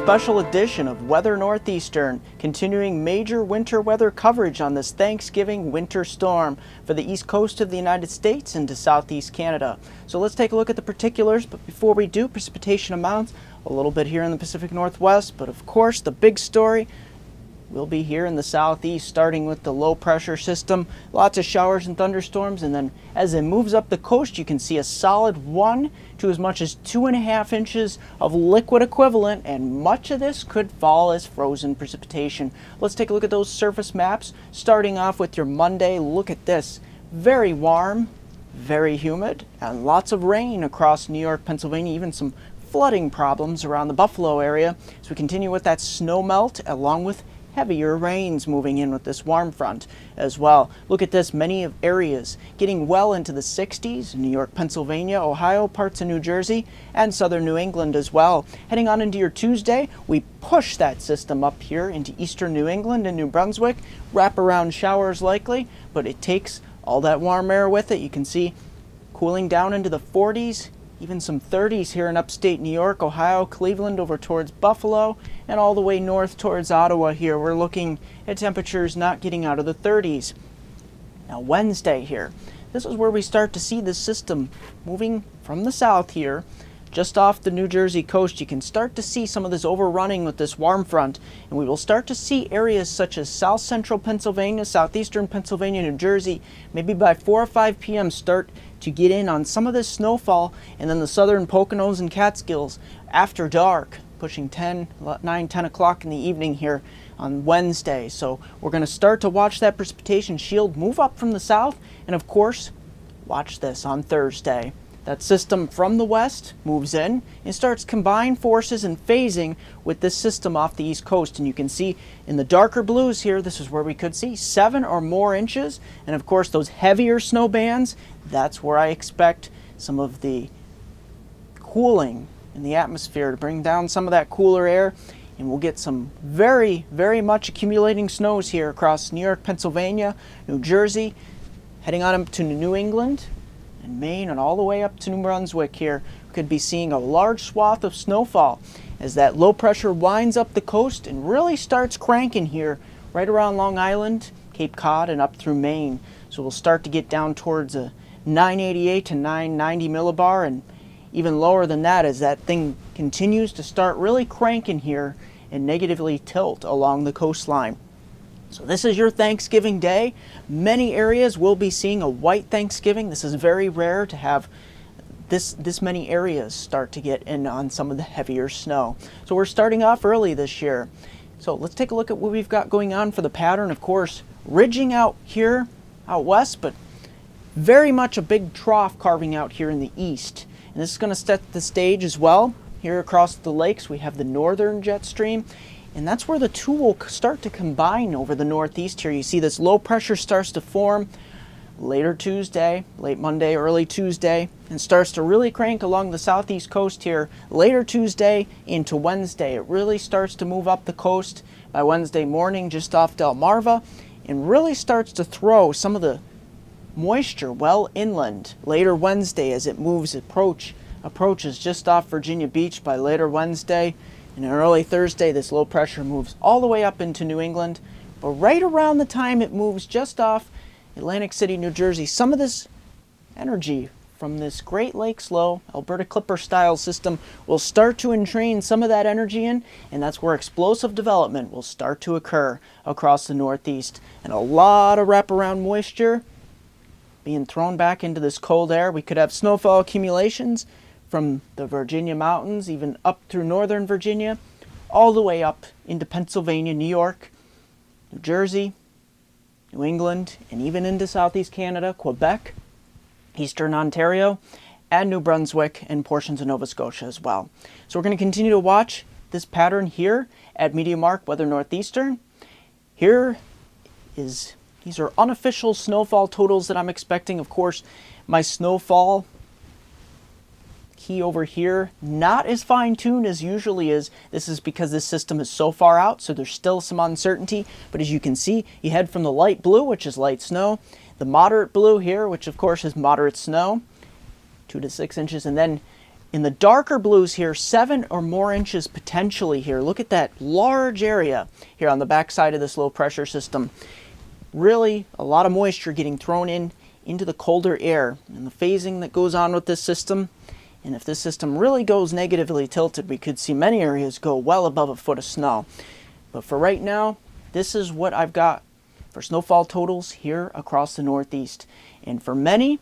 special edition of Weather Northeastern, continuing major winter weather coverage on this Thanksgiving winter storm for the east coast of the United States into southeast Canada. So let's take a look at the particulars, but before we do, precipitation amounts a little bit here in the Pacific Northwest, but of course the big story will be here in the southeast, starting with the low pressure system. Lots of showers and thunderstorms, and then as it moves up the coast, you can see a solid 1 to as much as 2.5 inches of liquid equivalent, and much of this could fall as frozen precipitation. Let's take a look at those surface maps, starting off with your Monday. Look at this. Very warm, very humid, and lots of rain across New York, Pennsylvania, even some flooding problems around the Buffalo area. As we continue with that snow melt, along with heavier rains moving in with this warm front as well. Look at this, many of areas getting well into the 60s, New York, Pennsylvania, Ohio, parts of New Jersey, and southern New England as well. Heading on into your Tuesday, we push that system up here into eastern New England and New Brunswick. Wraparound showers likely, but it takes all that warm air with it. You can see cooling down into the 40s, even some 30s here in upstate New York, Ohio, Cleveland, over towards Buffalo, and all the way north towards Ottawa here. We're looking at temperatures not getting out of the 30s. Now Wednesday here, this is where we start to see this system moving from the south here, just off the New Jersey coast. You can start to see some of this overrunning with this warm front, and we will start to see areas such as south central Pennsylvania, southeastern Pennsylvania, New Jersey, maybe by 4 or 5 p.m. start to get in on some of this snowfall, and then the southern Poconos and Catskills after dark, pushing 9, 10 o'clock in the evening here on Wednesday. So we're going to start to watch that precipitation shield move up from the south, and of course, watch this on Thursday. That system from the west moves in and starts combined forces and phasing with this system off the east coast. And you can see in the darker blues here, this is where we could see 7 or more inches. And of course, those heavier snow bands, that's where I expect some of the cooling in the atmosphere to bring down some of that cooler air. And we'll get some very, very much accumulating snows here across New York, Pennsylvania, New Jersey, heading on up to New England and Maine, and all the way up to New Brunswick here. We could be seeing a large swath of snowfall as that low pressure winds up the coast and really starts cranking here right around Long Island, Cape Cod, and up through Maine. So we'll start to get down towards a 988 to 990 millibar, and even lower than that as that thing continues to start really cranking here and negatively tilt along the coastline. So this is your Thanksgiving day. Many areas will be seeing a white Thanksgiving. This is very rare to have this many areas start to get in on some of the heavier snow. So we're starting off early this year. So let's take a look at what we've got going on for the pattern. Of course, ridging out here out west, but very much a big trough carving out here in the east. And this is going to set the stage as well. Here across the lakes, we have the northern jet stream. And that's where the two will start to combine over the northeast here. You see this low pressure starts to form later Tuesday, late Monday, early Tuesday, and starts to really crank along the southeast coast here later Tuesday into Wednesday. It really starts to move up the coast by Wednesday morning just off Delmarva, and really starts to throw some of the moisture well inland later Wednesday as it moves approaches just off Virginia Beach by later Wednesday. And in early Thursday, this low pressure moves all the way up into New England. But right around the time it moves just off Atlantic City, New Jersey, some of this energy from this Great Lakes low, Alberta Clipper style system will start to entrain some of that energy in, and that's where explosive development will start to occur across the northeast. And a lot of wraparound moisture being thrown back into this cold air. We could have snowfall accumulations from the Virginia mountains, even up through northern Virginia, all the way up into Pennsylvania, New York, New Jersey, New England, and even into southeast Canada, Quebec, eastern Ontario, and New Brunswick, and portions of Nova Scotia as well. So we're going to continue to watch this pattern here at MeteoMark Weather Northeastern. These are unofficial snowfall totals that I'm expecting. Of course, my snowfall key over here, not as fine-tuned as usually is. This is because this system is so far out, so there's still some uncertainty. But as you can see, you head from the light blue, which is light snow, the moderate blue here, which of course is moderate snow, 2 to 6 inches, and then In the darker blues here, 7 or more inches potentially here. Look at that large area here on the backside of this low pressure system. Really a lot of moisture getting thrown into the colder air, and the phasing that goes on with this system. And if this system really goes negatively tilted, we could see many areas go well above a foot of snow. But for right now, this is what I've got for snowfall totals here across the Northeast. And for many,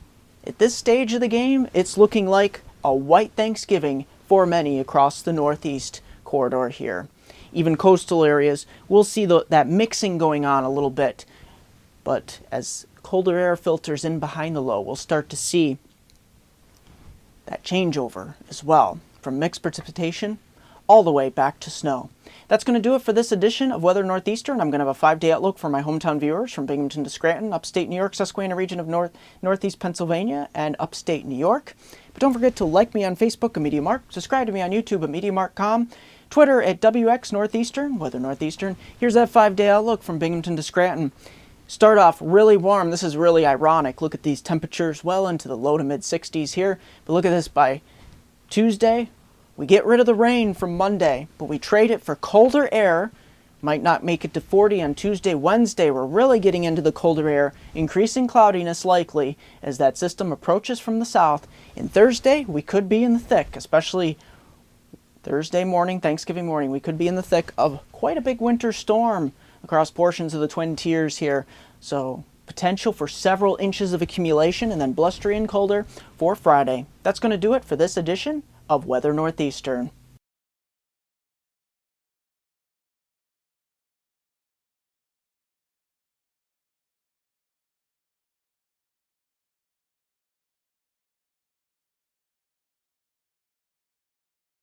at this stage of the game, it's looking like a white Thanksgiving for many across the Northeast corridor here. Even coastal areas, we'll see that mixing going on a little bit. But as colder air filters in behind the low, we'll start to see that changeover as well, from mixed precipitation all the way back to snow. That's going to do it for this edition of Weather Northeastern. I'm going to have a 5-day outlook for my hometown viewers from Binghamton to Scranton, upstate New York, Susquehanna region of Northeast Pennsylvania, and upstate New York. But don't forget to like me on Facebook at MeteoMark, subscribe to me on YouTube at MeteoMark.com, Twitter at WX Northeastern, Weather Northeastern. Here's that 5-day outlook from Binghamton to Scranton. Start off really warm. This is really ironic. Look at these temperatures well into the low to mid 60s here. But look at this, by Tuesday, we get rid of the rain from Monday, but we trade it for colder air. Might not make it to 40 on Tuesday, Wednesday. We're really getting into the colder air, increasing cloudiness likely as that system approaches from the south. And Thursday, we could be in the thick, especially Thursday morning, Thanksgiving morning. We could be in the thick of quite a big winter storm across portions of the Twin Tiers here. So potential for several inches of accumulation and then blustery and colder for Friday. That's going to do it for this edition of Weather Northeastern.